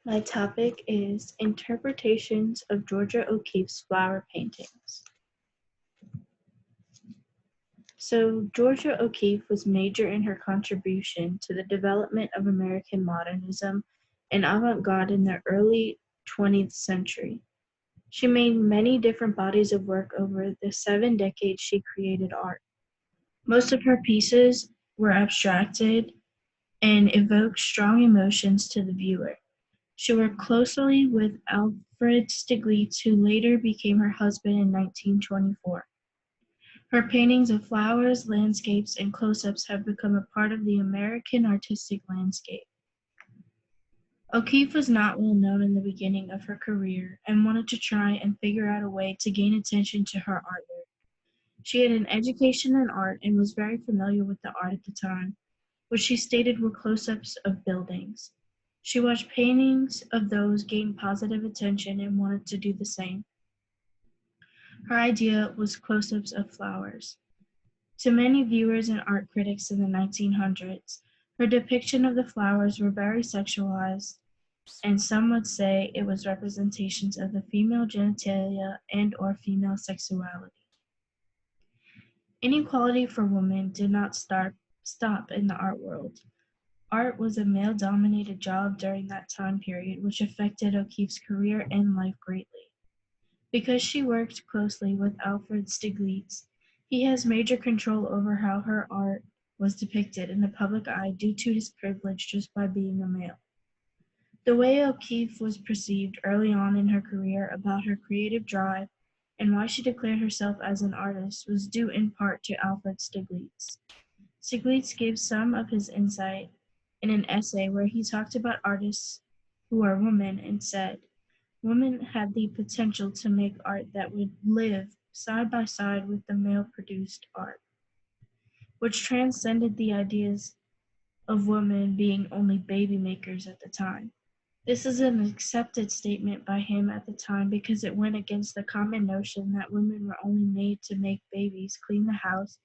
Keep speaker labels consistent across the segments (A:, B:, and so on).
A: My topic is interpretations of Georgia O'Keeffe's flower paintings. So, Georgia O'Keeffe was major in her contribution to the development of American modernism and avant-garde in the early 20th century. She made many different bodies of work over the 7 decades she created art. Most of her pieces were abstracted and evoked strong emotions to the viewer. She worked closely with Alfred Stieglitz, who later became her husband in 1924. Her paintings of flowers, landscapes, and close-ups have become a part of the American artistic landscape. O'Keeffe was not well known in the beginning of her career and wanted to try and figure out a way to gain attention to her artwork. She had an education in art and was very familiar with the art at the time, which she stated were close-ups of buildings. She watched paintings of those gain positive attention and wanted to do the same. Her idea was close-ups of flowers. To many viewers and art critics in the 1900s, her depiction of the flowers were very sexualized, and some would say it was representations of the female genitalia and or female sexuality. Inequality for women did not stop in the art world. Art was a male-dominated job during that time period, which affected O'Keeffe's career and life greatly. Because she worked closely with Alfred Stieglitz, he has major control over how her art was depicted in the public eye due to his privilege just by being a male. The way O'Keeffe was perceived early on in her career about her creative drive and why she declared herself as an artist was due in part to Alfred Stieglitz. Stieglitz gave some of his insight in an essay where he talked about artists who are women and said, women had the potential to make art that would live side by side with the male-produced art, which transcended the ideas of women being only baby makers at the time. This is an accepted statement by him at the time because it went against the common notion that women were only made to make babies, clean the house,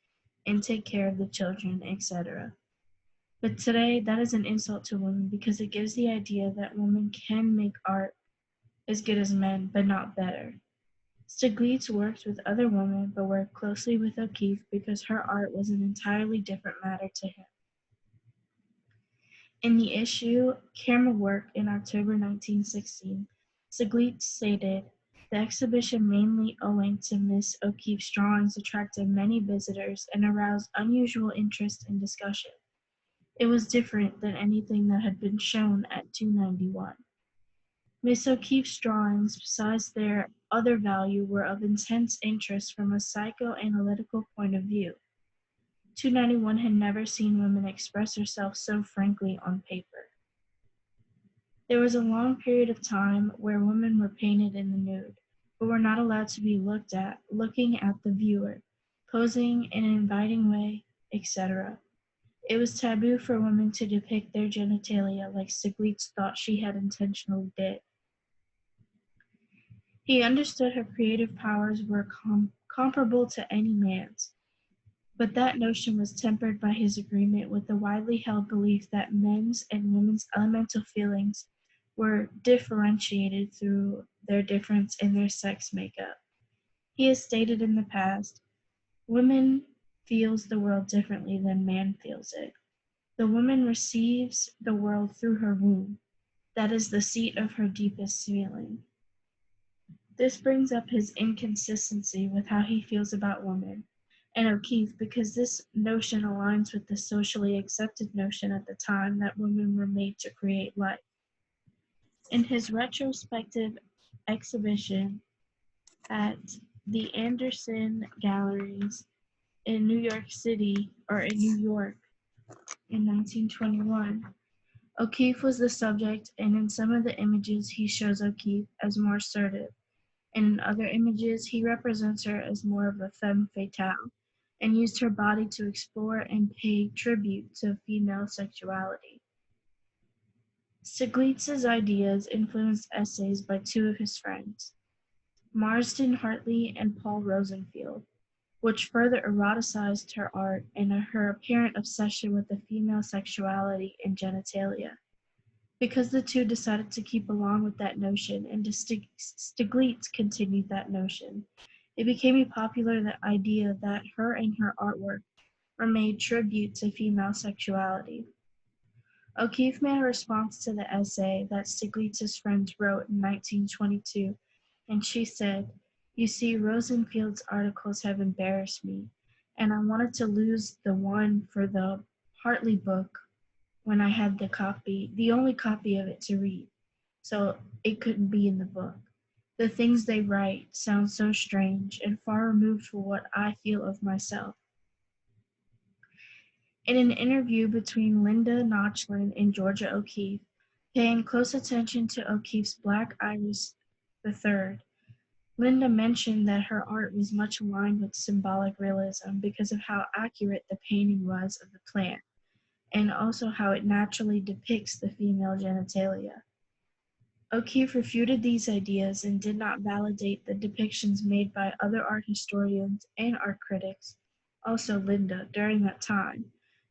A: and take care of the children, etc. But today, that is an insult to women because it gives the idea that women can make art as good as men, but not better. Stieglitz worked with other women, but worked closely with O'Keeffe because her art was an entirely different matter to him. In the issue Camera Work in October 1916, Stieglitz stated, the exhibition, mainly owing to Miss O'Keeffe's drawings, attracted many visitors and aroused unusual interest and discussion. It was different than anything that had been shown at 291. Miss O'Keeffe's drawings, besides their other value, were of intense interest from a psychoanalytical point of view. 291 had never seen women express herself so frankly on paper. There was a long period of time where women were painted in the nude, but were not allowed to be looked at, looking at the viewer, posing in an inviting way, etc. It was taboo for women to depict their genitalia like Stieglitz thought she had intentionally did. He understood her creative powers were comparable to any man's, but that notion was tempered by his agreement with the widely held belief that men's and women's elemental feelings were differentiated through their difference in their sex makeup. He has stated in the past, woman feels the world differently than man feels it. The woman receives the world through her womb. That is the seat of her deepest feeling. This brings up his inconsistency with how he feels about women and O'Keeffe because this notion aligns with the socially accepted notion at the time that women were made to create life. In his retrospective exhibition at the Anderson Galleries in New York City, or in New York in 1921, O'Keeffe was the subject, and in some of the images he shows O'Keeffe as more assertive, and in other images he represents her as more of a femme fatale, and used her body to explore and pay tribute to female sexuality. Stieglitz's ideas influenced essays by two of his friends, Marsden Hartley and Paul Rosenfield, which further eroticized her art and her apparent obsession with the female sexuality and genitalia. because the two decided to keep along with that notion, and Stiglitz continued that notion. It became a popular idea that her and her artwork were made tribute to female sexuality. O'Keeffe made a response to the essay that Stiglitz's friends wrote in 1922, and she said, "You see, Rosenfield's articles have embarrassed me, and I wanted to lose the one for the Hartley book when I had the only copy of it to read, so it couldn't be in the book. The things they write sound so strange and far removed from what I feel of myself." In an interview between Linda Nochlin and Georgia O'Keeffe, paying close attention to O'Keeffe's Black Iris III, Linda mentioned that her art was much aligned with symbolic realism because of how accurate the painting was of the plant, and also how it naturally depicts the female genitalia. O'Keeffe refuted these ideas and did not validate the depictions made by other art historians and art critics, also Linda, during that time,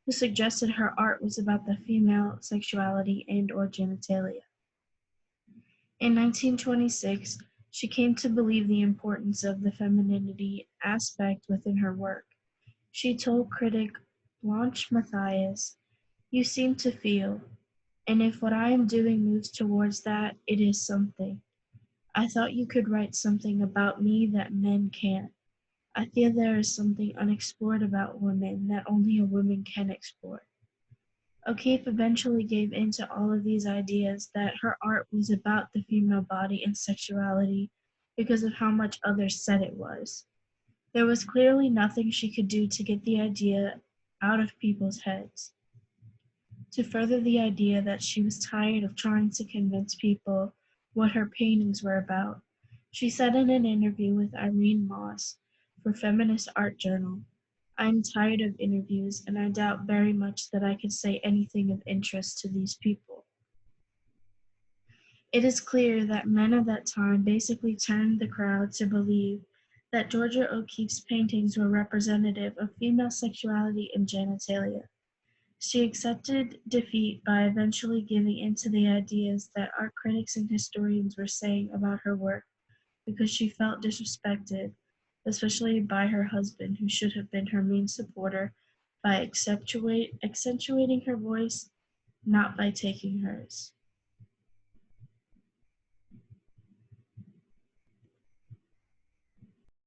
A: who suggested her art was about the female sexuality and/or genitalia. In 1926, she came to believe the importance of the femininity aspect within her work. She told critic Blanche Matthias, "You seem to feel, and if what I am doing moves towards that, it is something. I thought you could write something about me that men can't. I feel there is something unexplored about women that only a woman can explore." O'Keeffe eventually gave in to all of these ideas that her art was about the female body and sexuality because of how much others said it was. There was clearly nothing she could do to get the idea out of people's heads. To further the idea that she was tired of trying to convince people what her paintings were about, she said in an interview with Irene Moss for Feminist Art Journal, "I am tired of interviews, and I doubt very much that I could say anything of interest to these people." It is clear that men of that time basically turned the crowd to believe that Georgia O'Keeffe's paintings were representative of female sexuality and genitalia. She accepted defeat by eventually giving in to the ideas that art critics and historians were saying about her work because she felt disrespected, especially by her husband, who should have been her main supporter by accentuating her voice, not by taking hers.